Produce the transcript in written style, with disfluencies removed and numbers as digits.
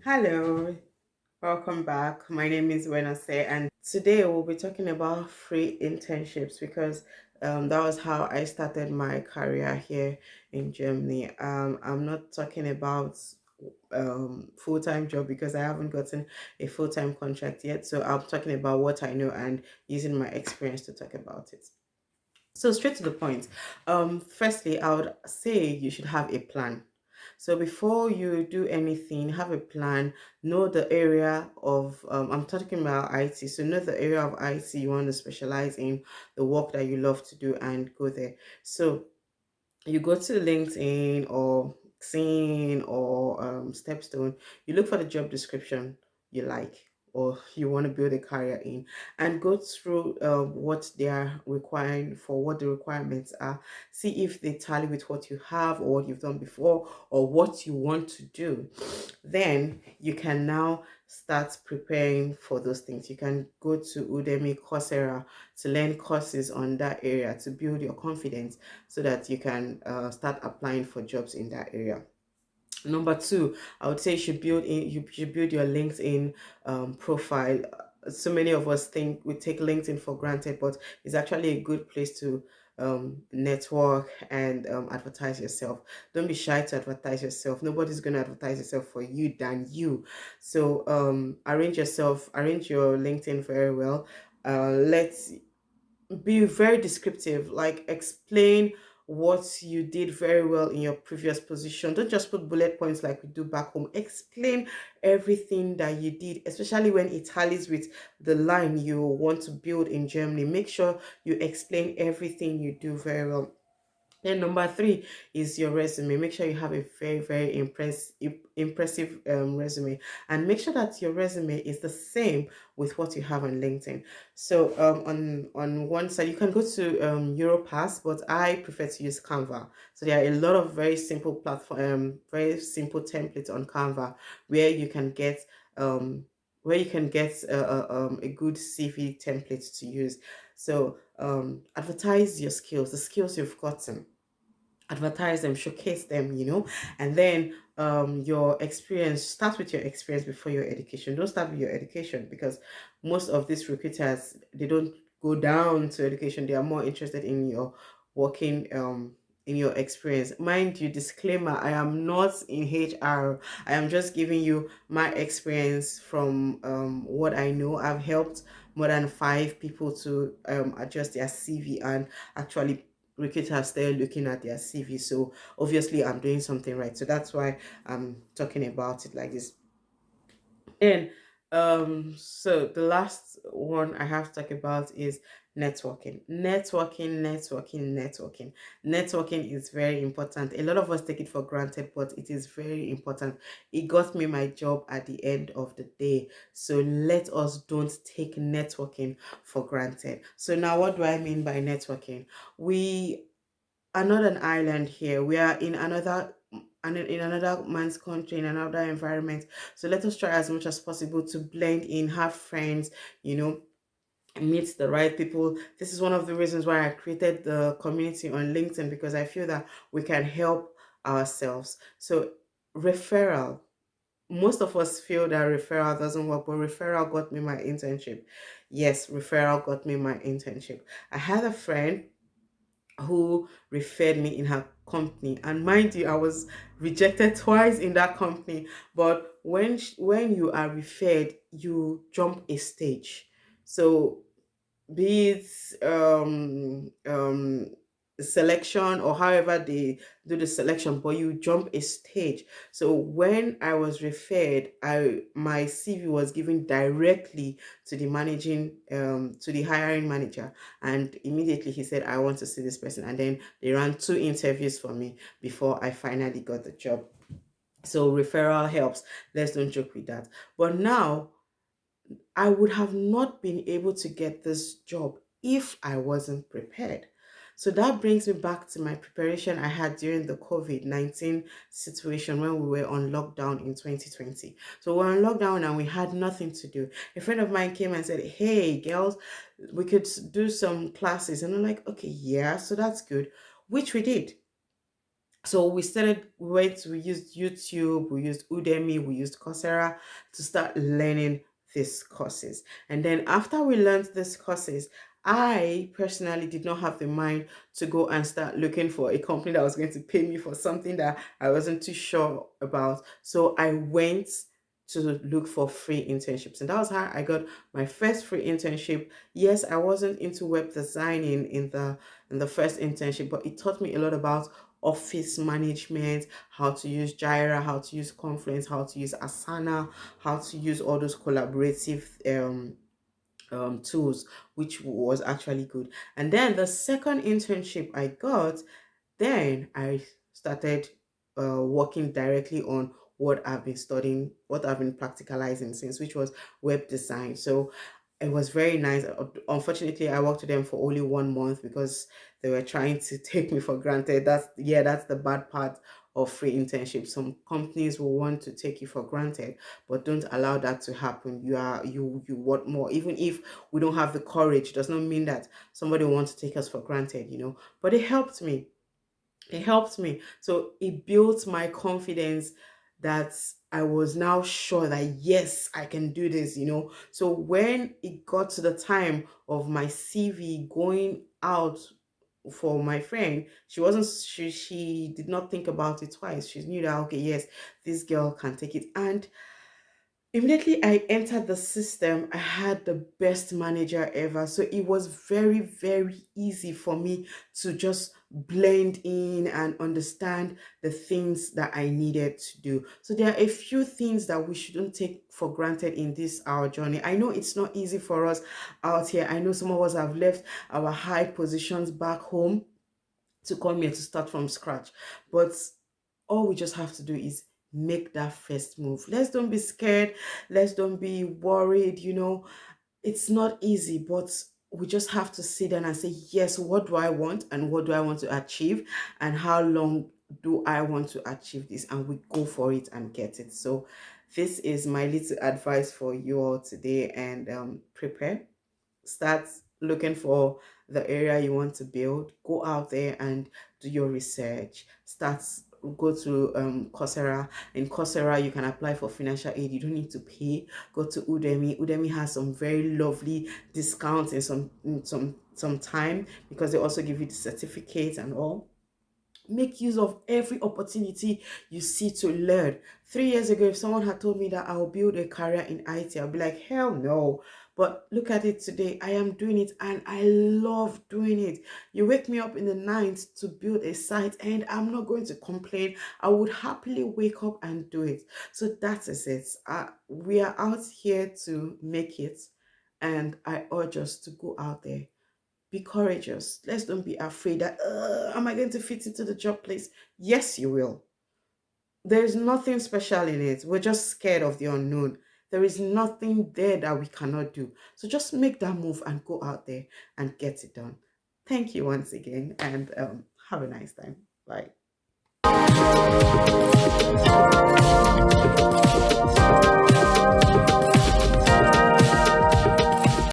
Hello, welcome back. My name is Wenase, and today we'll be talking about free internships because that was how I started my career here in Germany. I'm not talking about full-time job because I haven't gotten a full-time contract yet. So I'm talking about what I know and using my experience to talk about it. So straight to the point. Firstly, I would say you should have a plan. So before you do anything, have a plan. Know the area of I'm talking about IT. So know the area of IT you want to specialize in, the work that you love to do, and go there. So you go to LinkedIn or Xing or Stepstone, you look for the job description you like or you want to build a career in and go through what they are requiring for what the requirements are. See if they tally with what you have or what you've done before or what you want to do. Then you can now start preparing for those things. You can go to Udemy, Coursera to learn courses on that area to build your confidence so that you can start applying for jobs in that area. Number two, I would say you should build your LinkedIn profile. So many of us think we take LinkedIn for granted, but it's actually a good place to network and advertise yourself. Don't be shy to advertise yourself. Nobody's going to advertise yourself for you than you. So arrange your LinkedIn very well. Let's be very descriptive, like explain what you did very well in your previous position. Don't just put bullet points like we do back home. Explain everything that you did, especially when it tallies with the line you want to build in Germany. Make sure you explain everything you do very well. Then number three is your resume. Make sure you have a very impressive resume, and make sure that your resume is the same with what you have on LinkedIn. So on one side you can go to Europass, but I prefer to use Canva. So there are a lot of very simple very simple templates on Canva where you can get a good CV template to use. So advertise your skills, the skills you've gotten, advertise them, showcase them, and then your experience. Start with your experience before your education. Don't start with your education because most of these recruiters, they don't go down to education. They are more interested in your working in your experience. Mind you, disclaimer, I am not in HR. I am just giving you my experience from what I know. I've helped more than 5 people to adjust their CV, and actually recruiters there looking at their CV. So obviously I'm doing something right. So that's why I'm talking about it like this. And so the last one I have to talk about is networking. Networking is very important. A lot of us take it for granted, but it is very important. It got me my job at the end of the day. So let us don't take networking for granted. So now what do I mean by networking? We are not an island here. We are in another man's country, in another environment. So let us try as much as possible to blend in, have friends, you know, meet the right people. This is one of the reasons why I created the community on LinkedIn, because I feel that we can help ourselves. So referral. Most of us feel that referral doesn't work, but referral got me my internship. Yes, referral got me my internship. I had a friend who referred me in her company, and mind you, I was rejected twice in that company. But when you are referred, you jump a stage. So be it selection or however they do the selection, but you jump a stage. So when I was referred, I my CV was given directly to the to the hiring manager, and immediately he said, I want to see this person. And then they ran 2 interviews for me before I finally got the job. So referral helps. Let's don't joke with that. But now I would have not been able to get this job if I wasn't prepared. So that brings me back to my preparation I had during the COVID-19 situation when we were on lockdown in 2020. So we're on lockdown and we had nothing to do. A friend of mine came and said, hey, girls, we could do some classes. And I'm like, okay, yeah, so that's good, which we did. So we used YouTube, we used Udemy, we used Coursera to start learning these courses. And then after we learned these courses, I personally did not have the mind to go and start looking for a company that was going to pay me for something that I wasn't too sure about. So I went to look for free internships. And that was how I got my first free internship. Yes, I wasn't into web designing in the first internship, but it taught me a lot about office management, how to use Jira, how to use Confluence, how to use Asana, how to use all those collaborative tools, which was actually good. And then the second internship I got, then I started working directly on what I've been studying, what I've been practicalizing since, which was web design. So it was very nice. Unfortunately, I worked with them for only 1 month because they were trying to take me for granted. That's the bad part of free internship. Some companies will want to take you for granted, but don't allow that to happen. You want more. Even if we don't have the courage, does not mean that somebody wants to take us for granted, you know. But it helped me. So it built my confidence that I was now sure that yes, I can do this, you know. So when it got to the time of my CV going out for my friend, she did not think about it twice. She knew that okay, yes, this girl can take it. And immediately I entered the system, I had the best manager ever. So it was very, very easy for me to just blend in and understand the things that I needed to do. So there are a few things that we shouldn't take for granted in this our journey. I know it's not easy for us out here. I know some of us have left our high positions back home to come here to start from scratch. But all we just have to do is make that first move. Let's don't be scared. Let's don't be worried. You know, it's not easy, but we just have to sit down and say, yes, what do I want and what do I want to achieve and how long do I want to achieve this? And we go for it and get it. So this is my little advice for you all today, and prepare, start looking for the area you want to build, go out there and do your research, go to Coursera. In Coursera you can apply for financial aid, you don't need to pay. Go to Udemy has some very lovely discounts in some time because they also give you the certificates and all. Make use of every opportunity you see to learn. 3 years ago, if someone had told me that I'll build a career in IT, I'll be like, hell no. But look at it today. I am doing it and I love doing it. You wake me up in the night to build a site and I'm not going to complain. I would happily wake up and do it. So that is it. We are out here to make it. And I urge us to go out there, be courageous. Let's don't be afraid that, am I going to fit into the job place? Yes, you will. There's nothing special in it. We're just scared of the unknown. There is nothing there that we cannot do. So just make that move and go out there and get it done. Thank you once again, and have a nice time. Bye.